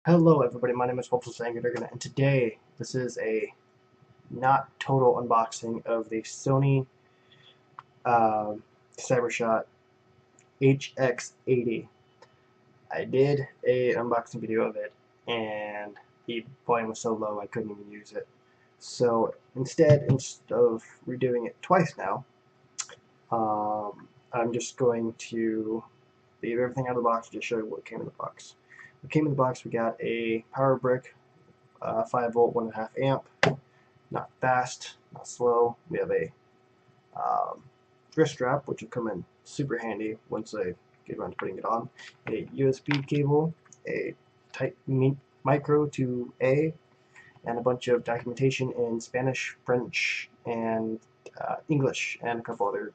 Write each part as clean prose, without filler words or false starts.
Hello everybody, my name is Hopeful and today this is a not total unboxing of the Sony CyberShot HX80. I did a unboxing video of it and the volume was so low I couldn't even use it. So instead of redoing it twice now, I'm just going to leave everything out of the box and just show you what came in the box. What came in the box, we got a power brick, 5 volt, 1.5 amp, not fast, not slow. We have a wrist strap, which will come in super handy once I get around to putting it on, a USB cable, a Type micro to A, and a bunch of documentation in Spanish, French, and English, and a couple other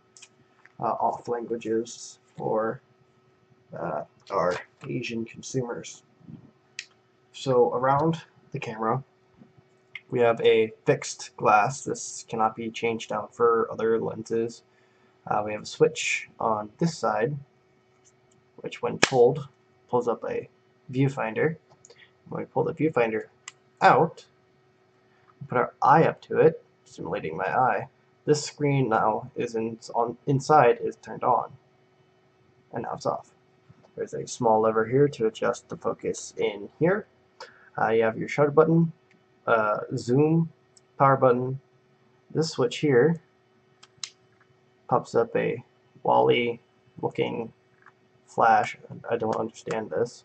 off languages for our Asian consumers. So around the camera, we have a fixed glass. This cannot be changed out for other lenses. We have a switch on this side, which when pulled, pulls up a viewfinder. When we pull the viewfinder out, put our eye up to it, simulating my eye, this screen now is inside is turned on, and now it's off. There's a small lever here to adjust the focus in here. You have your shutter button, zoom, power button. This switch here pops up a Wally looking flash. I don't understand this.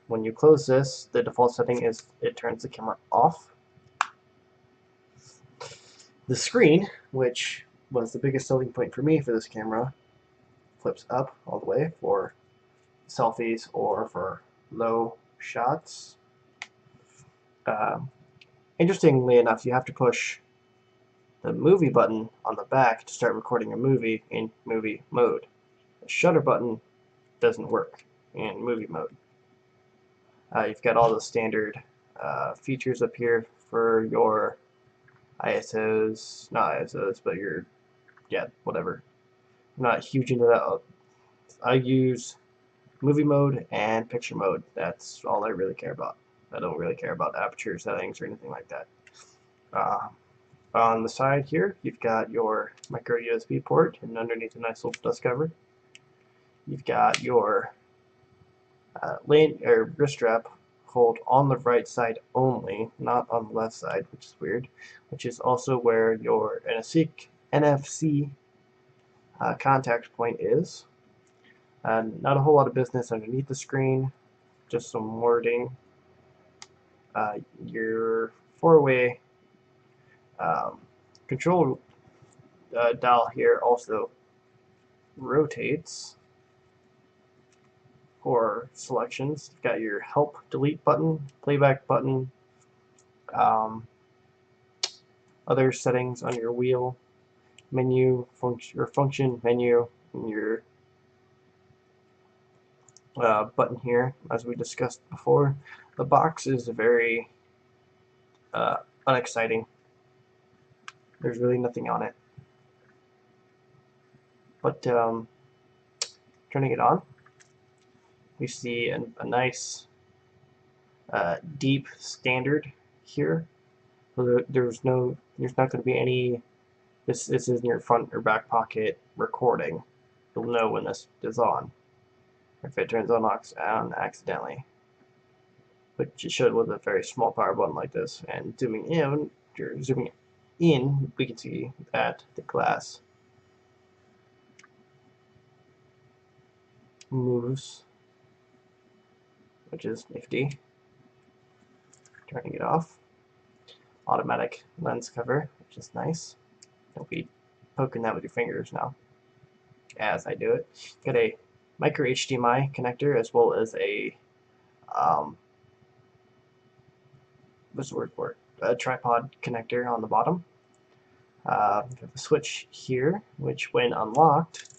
When you close this, the default setting is it turns the camera off. The screen, which was the biggest selling point for me for this camera, flips up all the way for selfies or for low shots. Interestingly enough, you have to push the movie button on the back to start recording a movie in movie mode. The shutter button doesn't work in movie mode. You've got all the standard features up here for your ISOs, not ISOs, but your, whatever. I'm not huge into that. I use movie mode and picture mode. That's all I really care about. I don't really care about aperture settings or anything like that. On the side here, you've got your micro USB port, and underneath a nice little dust cover, you've got your wrist strap hold on the right side only, not on the left side, which is weird. Which is also where your NFC contact point is. Not a whole lot of business underneath the screen, just some wording. Your four-way control dial here also rotates for selections. You've got your help delete button, playback button, other settings on your wheel, menu, function menu, and your button here, as we discussed before. The box is very unexciting. There's really nothing on it. But turning it on, we see a nice deep standard here. So there's not going to be any. This isn't your front or back pocket recording. You'll know when this is on. If it turns on accidentally, which it should with a very small power button like this. And zooming in, we can see that the glass moves, which is nifty. Turning it off, automatic lens cover, which is nice. Don't be poking that with your fingers now, as I do it. Got a micro HDMI connector as well as a what's the word for it? A tripod connector on the bottom. We have a switch here, which when unlocked,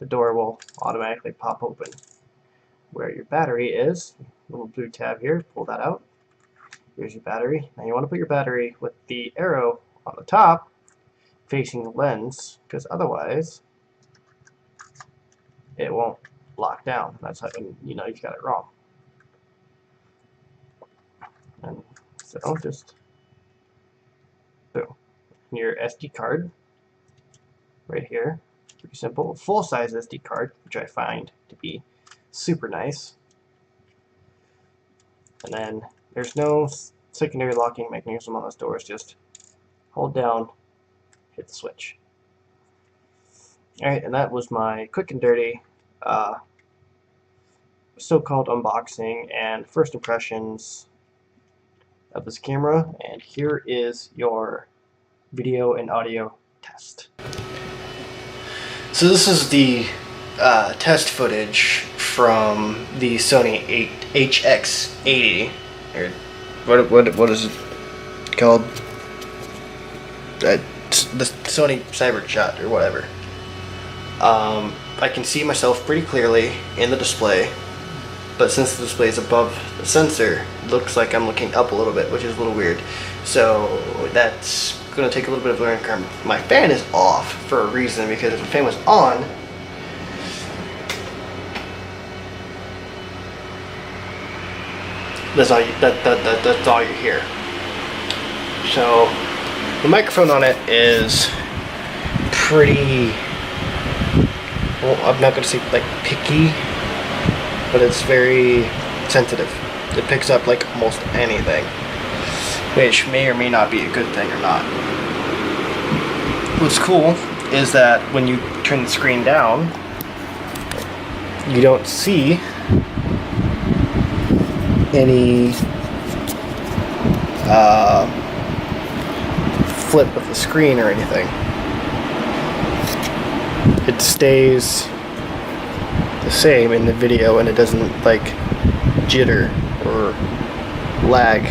the door will automatically pop open. Where your battery is, little blue tab here, pull that out. Here's your battery. Now you want to put your battery with the arrow on the top facing the lens, because otherwise it won't lock down. That's how you know you've got it wrong. So just boom, your SD card right here. Pretty simple. Full-size SD card, which I find to be super nice. And then there's no secondary locking mechanism on this door. It's just hold down, hit the switch. Alright, and that was my quick and dirty so-called unboxing and first impressions of this camera. And here is your video and audio test. So this is the test footage from the Sony HX80, or what is it called? The Sony Cybershot or whatever. I can see myself pretty clearly in the display, but since the display is above the sensor, it looks like I'm looking up a little bit, which is a little weird. So that's going to take a little bit of learning curve. My fan is off for a reason, because if the fan was on, that's all you hear. So the microphone on it is pretty, well, I'm not going to say like picky, but it's very sensitive. It picks up like almost anything, which may or may not be a good thing or not. What's cool is that when you turn the screen down, you don't see any flip of the screen or anything. It stays the same in the video, and it doesn't like jitter or lag.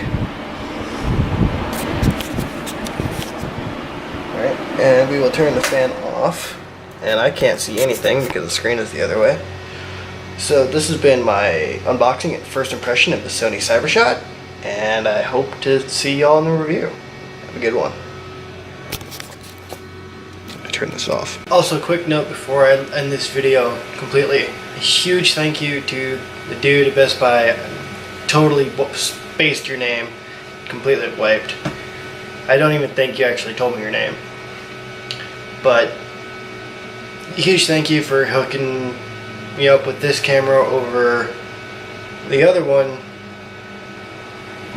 Alright, and we will turn the fan off, and I can't see anything because the screen is the other way. So this has been my unboxing and first impression of the Sony Cybershot, and I hope to see y'all in the review. Have a good one. Turn this off. Also, quick note before I end this video completely. A huge thank you to the dude at Best Buy. I totally spaced your name. Completely wiped. I don't even think you actually told me your name. But a huge thank you for hooking me up with this camera over the other one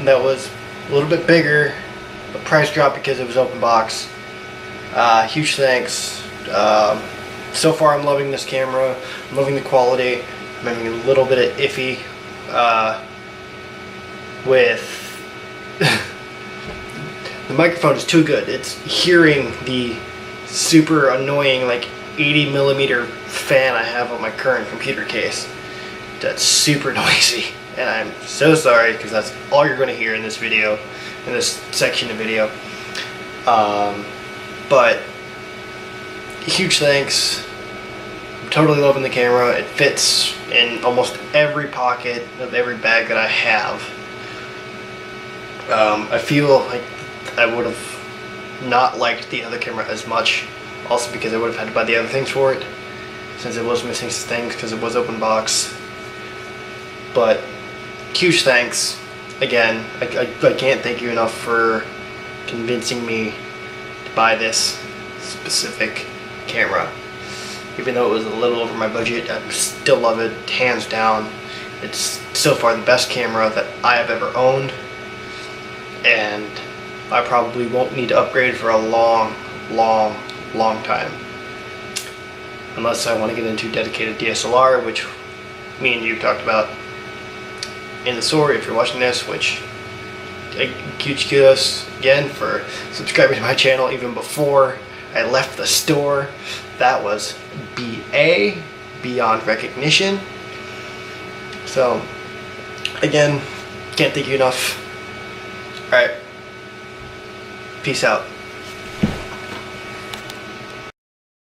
that was a little bit bigger. The price dropped because it was open box. Huge thanks. So far I'm loving this camera. I'm loving the quality. I'm having a little bit of iffy with the microphone is too good. It's hearing the super annoying like 80mm fan I have on my current computer case. That's super noisy, and I'm so sorry, because that's all you're going to hear in this video, in this section of video. But huge thanks. I'm totally loving the camera. It fits in almost every pocket of every bag that I have. I feel like I would have not liked the other camera as much, also because I would have had to buy the other things for it, since it was missing some things because it was open box. But huge thanks again. I can't thank you enough for convincing me to buy this specific camera. Even though it was a little over my budget, I still love it, hands down. It's so far the best camera that I have ever owned, and I probably won't need to upgrade for a long time, unless I want to get into dedicated DSLR, which me and you talked about in the store if you're watching this, which huge kudos again for subscribing to my channel even before I left the store. That was BA, beyond recognition. So again, can't thank you enough. Alright, peace out.